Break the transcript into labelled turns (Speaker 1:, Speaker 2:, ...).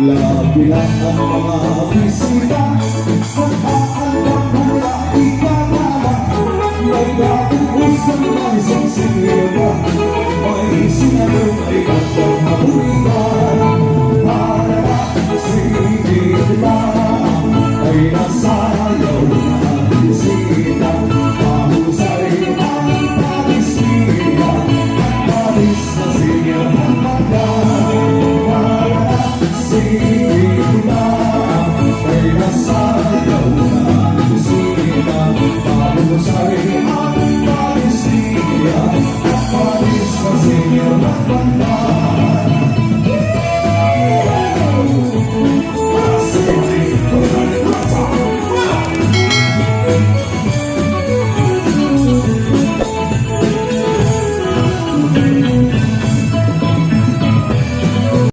Speaker 1: Labilang ang mga bisita Nag-aalak mula ikakala May natupusan na isang sinira May sinalong ay gandang mabulitan Para singin kita Ay nasayaw na bisita Mahusay ang palisira At palis na siya ng mata Sa'yo ang Palestina at Paris na siya ng